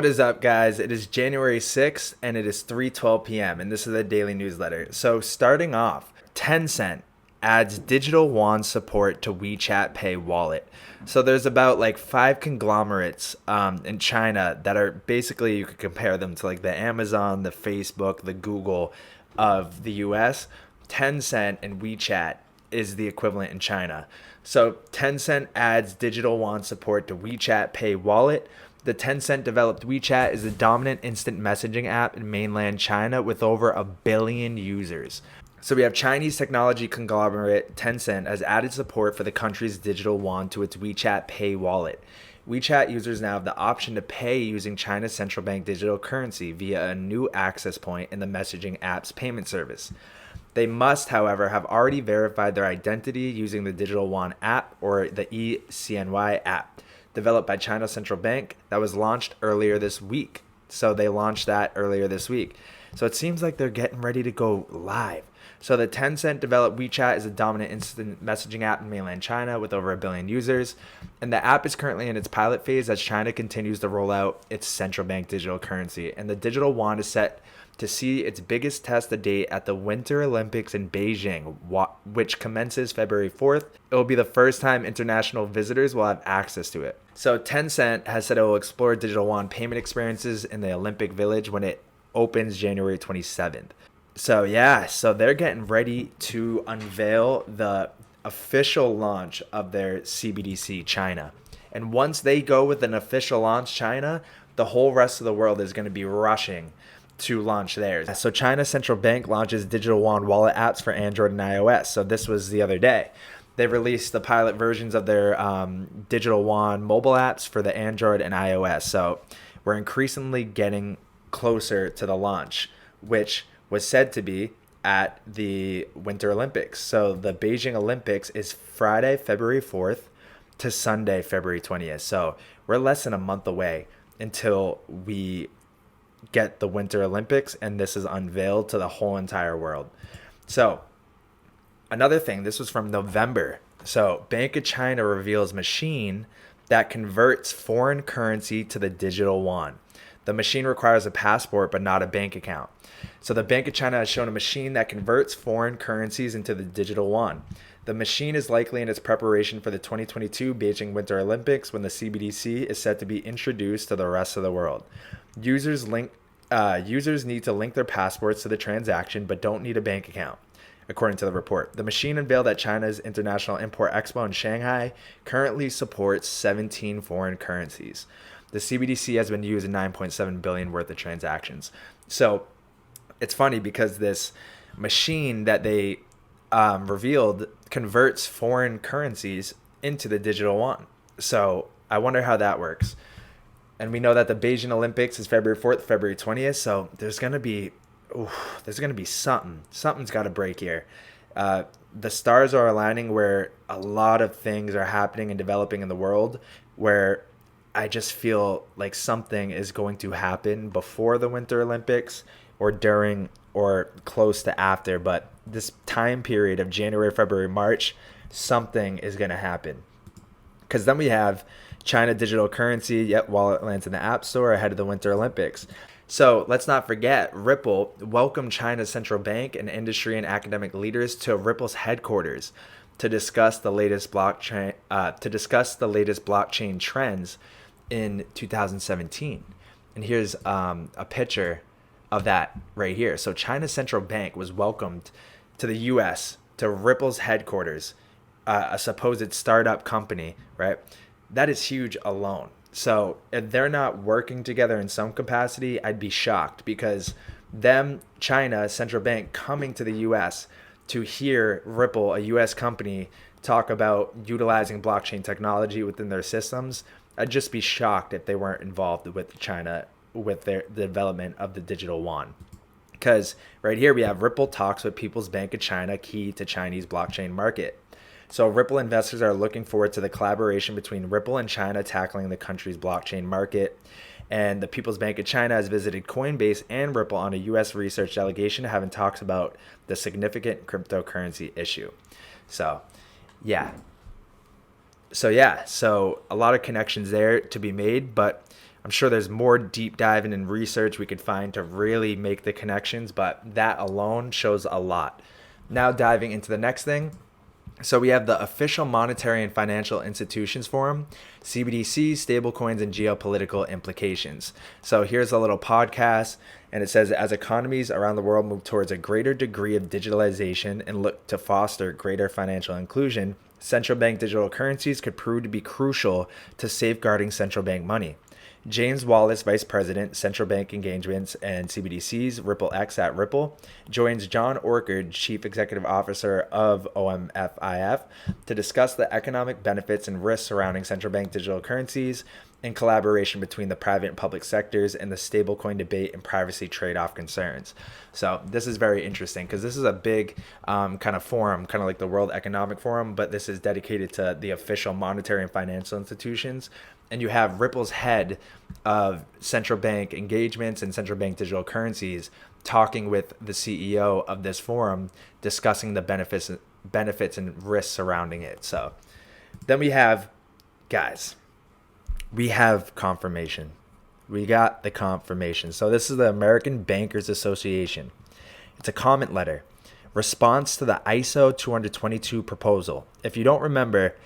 What is up, guys? It is January 6th and it is 3:12 p.m. and this is the daily newsletter. So starting off, Tencent adds digital yuan support to WeChat Pay wallet. So there's about like five conglomerates in China that are basically, you could compare them to like the Amazon, the Facebook, the Google of the US. Tencent and WeChat is the equivalent in China. So Tencent adds digital yuan support to WeChat Pay wallet. The Tencent developed WeChat is the dominant instant messaging app in mainland China with over 1 billion users. So we have Chinese technology conglomerate Tencent has added support for the country's digital yuan to its WeChat Pay wallet. WeChat users now have the option to pay using China's central bank digital currency via a new access point in the messaging app's payment service. They must, however, have already verified their identity using the digital yuan app or the eCNY app, developed by China's central bank, that was launched earlier this week. So they launched that earlier this week. So it seems like they're getting ready to go live. So the Tencent developed WeChat is a dominant instant messaging app in mainland China with over 1 billion users. And the app is currently in its pilot phase as China continues to roll out its central bank digital currency. And the digital yuan is set to see its biggest test to date at the Winter Olympics in Beijing, which commences February 4th. It will be the first time international visitors will have access to it. So Tencent has said it will explore digital yuan payment experiences in the Olympic Village when it opens January 27th. So they're getting ready to unveil the official launch of their CBDC China. And once they go with an official launch China, the whole rest of the world is going to be rushing to launch theirs. So China's central bank launches digital yuan wallet apps for Android and iOS. So this was the other day. They released the pilot versions of their digital yuan mobile apps for the Android and iOS. So we're increasingly getting closer to the launch, which was said to be at the Winter Olympics. So the Beijing Olympics is Friday, February 4th to Sunday, February 20th. So we're less than a month away until we get the Winter Olympics and this is unveiled to the whole entire world. So another thing, this was from November. So Bank of China reveals machine that converts foreign currency to the digital yuan. The machine requires a passport but not a bank account. So the Bank of China has shown a machine that converts foreign currencies into the digital yuan. The machine is likely in its preparation for the 2022 Beijing Winter Olympics when the CBDC is set to be introduced to the rest of the world. Users need to link their passports to the transaction but don't need a bank account, according to the report. The machine unveiled at China's International Import Expo in Shanghai currently supports 17 foreign currencies. The CBDC has been used in 9.7 billion worth of transactions. So it's funny because this machine that they revealed converts foreign currencies into the digital yuan. So I wonder how that works. And we know that the Beijing Olympics is February 4th, February 20th. So there's going to be something. Something's got to break here. The stars are aligning where a lot of things are happening and developing in the world where I just feel like something is going to happen before the Winter Olympics or during or close to after. But this time period of January, February, March, something is going to happen. Because then we have China digital currency, wallet lands in the App Store ahead of the Winter Olympics. So let's not forget, Ripple welcomed China's central bank and industry and academic leaders to Ripple's headquarters to discuss the latest blockchain trends in 2017. And here's a picture of that right here. So China's central bank was welcomed to the U.S. to Ripple's headquarters, a supposed startup company, right? That is huge alone. So if they're not working together in some capacity, I'd be shocked because China central bank coming to the U.S. to hear Ripple, a U.S. company, talk about utilizing blockchain technology within their systems, I'd just be shocked if they weren't involved with China with the development of the digital yuan. Because right here we have Ripple talks with People's Bank of China, key to Chinese blockchain market. So Ripple investors are looking forward to the collaboration between Ripple and China tackling the country's blockchain market. And the People's Bank of China has visited Coinbase and Ripple on a U.S. research delegation having talks about the significant cryptocurrency issue. So a lot of connections there to be made. But I'm sure there's more deep diving and research we could find to really make the connections, but that alone shows a lot. Now diving into the next thing. So we have the Official Monetary and Financial Institutions Forum, CBDC, stablecoins, and geopolitical implications. So here's a little podcast, and it says, as economies around the world move towards a greater degree of digitalization and look to foster greater financial inclusion, central bank digital currencies could prove to be crucial to safeguarding central bank money. James Wallace, Vice President, Central Bank Engagements and CBDCs, RippleX at Ripple, joins John Orchard, Chief Executive Officer of OMFIF, to discuss the economic benefits and risks surrounding central bank digital currencies in collaboration between the private and public sectors and the stablecoin debate and privacy trade-off concerns. So this is very interesting because this is a big kind of forum, kind of like the World Economic Forum, but this is dedicated to the official monetary and financial institutions. And you have Ripple's head of central bank engagements and central bank digital currencies talking with the CEO of this forum, discussing the benefits and risks surrounding it. So then we have, guys, we have confirmation. We got the confirmation. So this is the American Bankers Association. It's a comment letter. Response to the ISO 222 proposal. If you don't remember,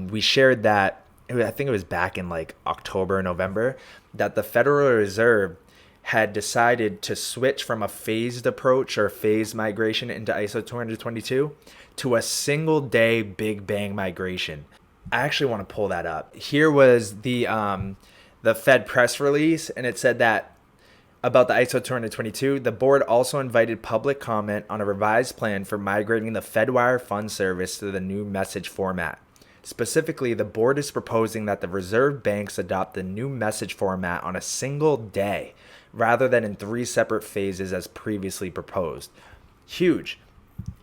we shared that, I think it was back in like October, November, that the Federal Reserve had decided to switch from a phased approach or phased migration into ISO 222 to a single day Big Bang migration. I actually want to pull that up. Here was the Fed press release, and it said that about the ISO 222, the board also invited public comment on a revised plan for migrating the Fedwire fund service to the new message format. Specifically, the board is proposing that the reserve banks adopt the new message format on a single day rather than in 3 separate phases as previously proposed. Huge,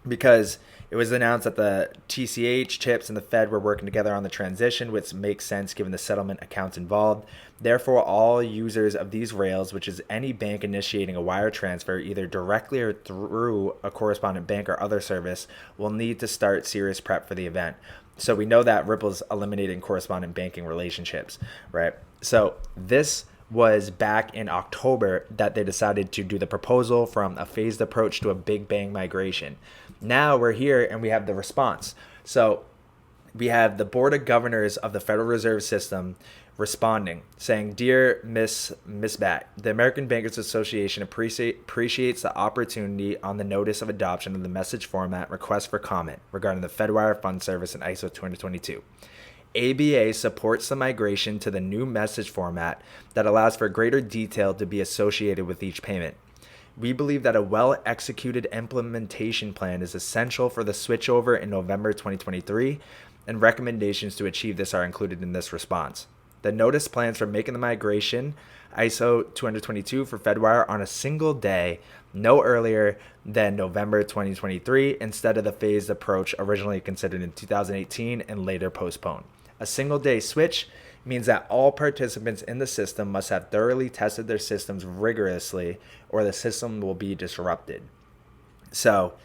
because it was announced that the TCH, CHIPS, and the Fed were working together on the transition, which makes sense given the settlement accounts involved. Therefore, all users of these rails, which is any bank initiating a wire transfer either directly or through a correspondent bank or other service, will need to start serious prep for the event. So we know that Ripple's eliminating correspondent banking relationships, right? So this was back in October that they decided to do the proposal from a phased approach to a Big Bang migration. Now we're here and we have the response. So we have the Board of Governors of the Federal Reserve System responding, saying, Dear Miss Bat, the American Bankers Association appreciates the opportunity on the notice of adoption of the message format request for comment regarding the Fedwire Fund Service in ISO 2022. ABA supports the migration to the new message format that allows for greater detail to be associated with each payment. We believe that a well-executed implementation plan is essential for the switchover in November 2023, and recommendations to achieve this are included in this response. The notice plans for making the migration ISO 222 for Fedwire on a single day, no earlier than November 2023, instead of the phased approach originally considered in 2018 and later postponed. A single day switch means that all participants in the system must have thoroughly tested their systems rigorously or the system will be disrupted. So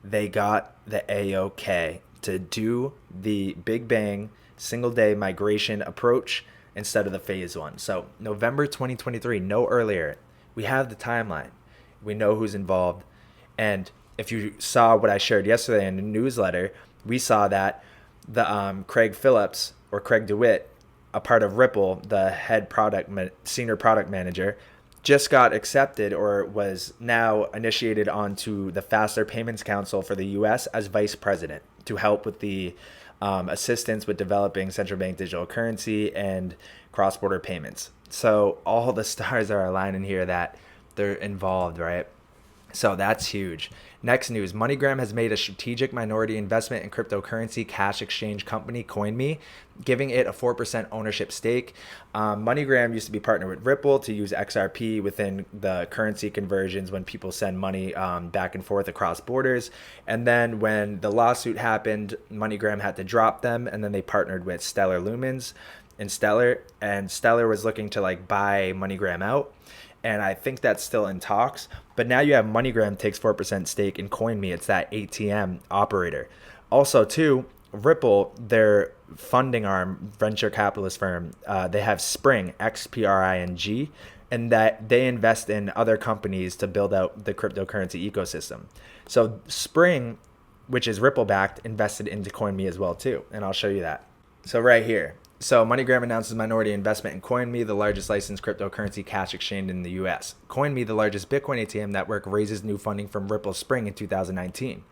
they got the A-OK to do the Big Bang single day migration approach instead of the phase one. So November 2023, no earlier. We have the timeline. We know who's involved. And if you saw what I shared yesterday in the newsletter, we saw that the Craig Phillips or Craig DeWitt, a part of Ripple, the senior product manager, just got accepted or was now initiated onto the Faster Payments Council for the U.S. as vice president to help with the assistance with developing central bank digital currency and cross-border payments. So all the stars are aligning here that they're involved, right? So that's huge. Next news, MoneyGram has made a strategic minority investment in cryptocurrency cash exchange company CoinMe, giving it a 4% ownership stake. MoneyGram used to be partnered with Ripple to use XRP within the currency conversions when people send money back and forth across borders. And then when the lawsuit happened, MoneyGram had to drop them, and then they partnered with Stellar Lumens and Stellar was looking to buy MoneyGram out. And I think that's still in talks. But now you have MoneyGram takes 4% stake in CoinMe. It's that ATM operator. Also, too, Ripple, their funding arm, venture capitalist firm. They have Spring, XPRING, and that they invest in other companies to build out the cryptocurrency ecosystem. So Spring, which is Ripple backed, invested into CoinMe as well too, and I'll show you that. So right here. So MoneyGram announces minority investment in CoinMe, the largest licensed cryptocurrency cash exchange in the US. CoinMe, the largest Bitcoin ATM network, raises new funding from Ripple Spring in 2019.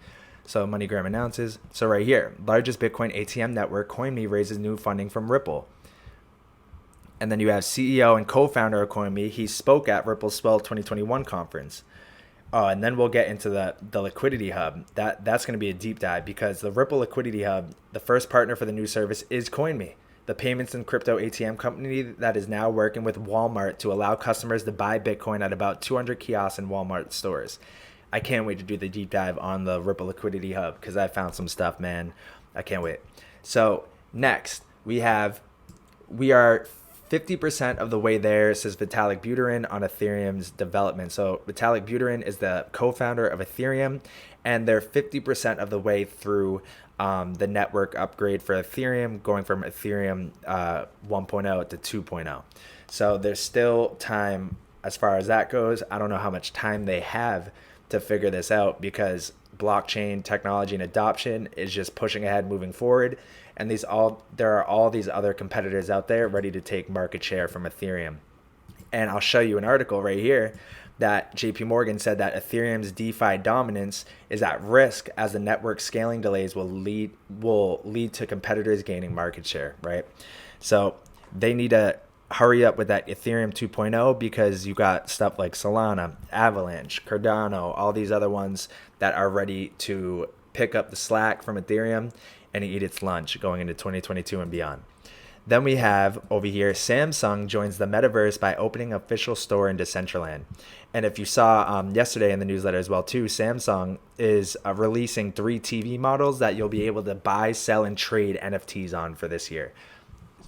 So MoneyGram announces. So right here, largest Bitcoin ATM network, CoinMe raises new funding from Ripple. And then you have CEO and co-founder of CoinMe. He spoke at Ripple's Swell 2021 conference. Oh, and then we'll get into the liquidity hub. That's going to be a deep dive, because the Ripple liquidity hub, the first partner for the new service is CoinMe, the payments and crypto ATM company that is now working with Walmart to allow customers to buy Bitcoin at about 200 kiosks in Walmart stores. I can't wait to do the deep dive on the Ripple liquidity hub, because I found some stuff, man. I can't wait. So next we are 50% of the way there, says Vitalik Buterin on Ethereum's development. So Vitalik Buterin is the co-founder of Ethereum, and they're 50% of the way through the network upgrade for Ethereum, going from Ethereum 1.0 to 2.0. So there's still time as far as that goes. I don't know how much time they have to figure this out, because blockchain technology and adoption is just pushing ahead, moving forward. And there are all these other competitors out there ready to take market share from Ethereum. And I'll show you an article right here that JP Morgan said that Ethereum's DeFi dominance is at risk, as the network scaling delays will lead to competitors gaining market share, right? So they need to hurry up with that Ethereum 2.0, because you got stuff like Solana, Avalanche, Cardano, all these other ones that are ready to pick up the slack from Ethereum and eat its lunch going into 2022 and beyond. Then we have over here, Samsung joins the metaverse by opening an official store in Decentraland. And if you saw yesterday in the newsletter as well too, Samsung is releasing 3 TV models that you'll be able to buy, sell, and trade NFTs on for this year.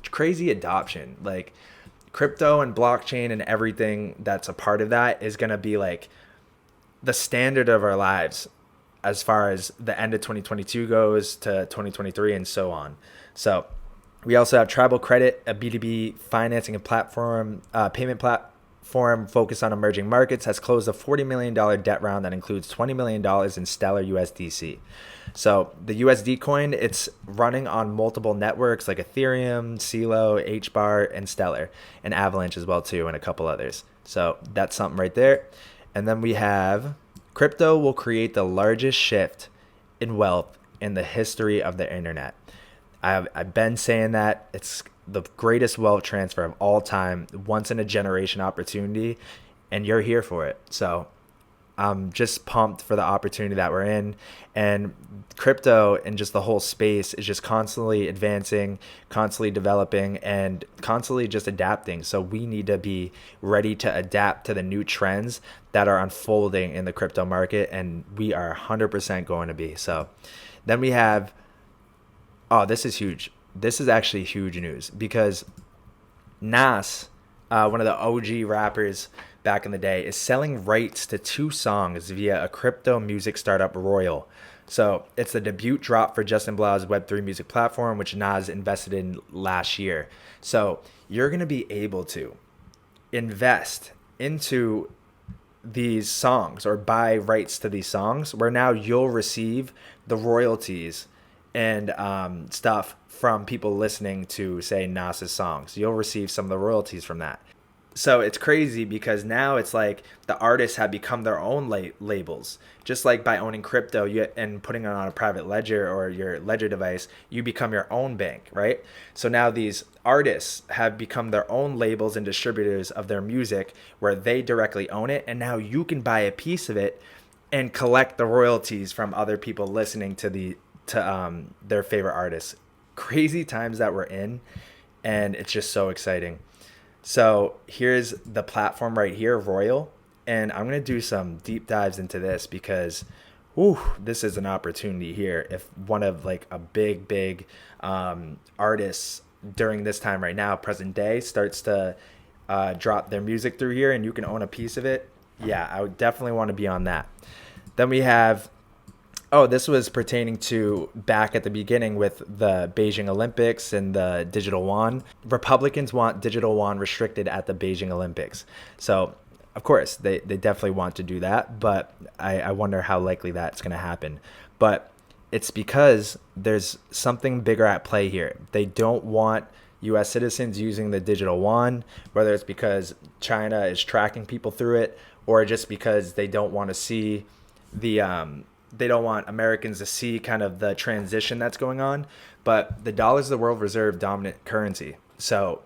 Crazy adoption. Like, crypto and blockchain and everything that's a part of that is going to be like the standard of our lives as far as the end of 2022 goes to 2023 and so on. So we also have Tribal Credit, a B2B financing and payment platform focused on emerging markets, has closed a $40 million debt round that includes $20 million in Stellar USDC. So the USD coin, it's running on multiple networks like Ethereum, CeLo, HBAR, and Stellar, and Avalanche as well too, and a couple others. So that's something right there. And then we have crypto will create the largest shift in wealth in the history of the internet. I've been saying that it's the greatest wealth transfer of all time, once in a generation opportunity, and you're here for it. So I'm just pumped for the opportunity that we're in, and crypto and just the whole space is just constantly advancing, constantly developing, and constantly just adapting. So we need to be ready to adapt to the new trends that are unfolding in the crypto market, and we are 100% going to be. So then we have, this is huge. This is actually huge news, because Nas, one of the OG rappers back in the day, is selling rights to 2 songs via a crypto music startup, Royal. So it's the debut drop for Justin Bilau's Web3 music platform, which Nas invested in last year. So you're going to be able to invest into these songs or buy rights to these songs, where now you'll receive the royalties and stuff from people listening to, say, Nas's songs. You'll receive some of the royalties from that. So it's crazy, because now it's like the artists have become their own labels. Just like by owning crypto and putting it on a private ledger or your ledger device, you become your own bank, right? So now these artists have become their own labels and distributors of their music, where they directly own it. And now you can buy a piece of it and collect the royalties from other people listening to their favorite artists. Crazy times that we're in, and it's just so exciting. So here's the platform right here, Royal, and I'm going to do some deep dives into this, because this is an opportunity here. If one of like a big artists during this time right now, present day, starts to drop their music through here and you can own a piece of it, yeah, I would definitely want to be on that. Then we have Oh, this was pertaining to back at the beginning with the Beijing Olympics and the digital yuan. Republicans want digital yuan restricted at the Beijing Olympics. So, of course, they definitely want to do that, but I wonder how likely that's going to happen. But it's because there's something bigger at play here. They don't want US citizens using the digital yuan, whether it's because China is tracking people through it or just because they don't want to see they don't want Americans to see kind of the transition that's going on. But the dollar is the world reserve dominant currency. So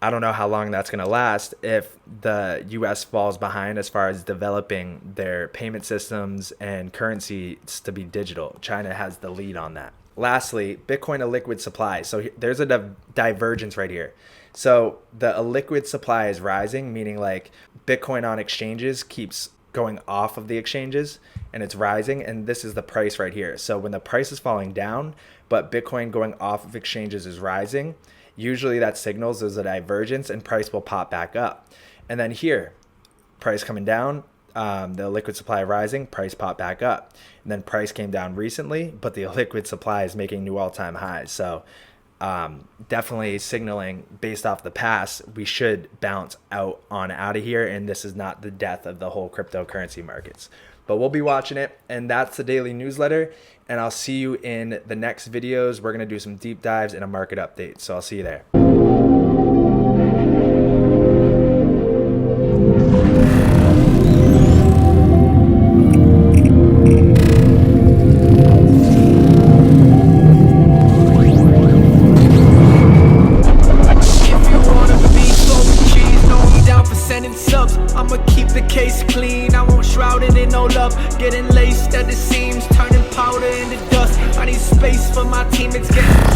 I don't know how long that's going to last if the US falls behind as far as developing their payment systems and currencies to be digital. China has the lead on that. Lastly, Bitcoin, a liquid supply. So there's a divergence right here. So the illiquid supply is rising, meaning like Bitcoin on exchanges keeps going off of the exchanges and it's rising, and this is the price right here. So when the price is falling down but Bitcoin going off of exchanges is rising, usually that signals there's a divergence and price will pop back up. And then here, price coming down, the liquid supply rising, price pop back up. And then price came down recently, but the liquid supply is making new all-time highs. So definitely signaling based off the past, we should bounce out of here, and this is not the death of the whole cryptocurrency markets. But we'll be watching it, and that's the daily newsletter, and I'll see you in the next videos. We're going to do some deep dives and a market update, so I'll see you there. I'ma keep the case clean, I won't shroud it in no love. Getting laced at the seams, turning powder into dust. I need space for my team, it's getting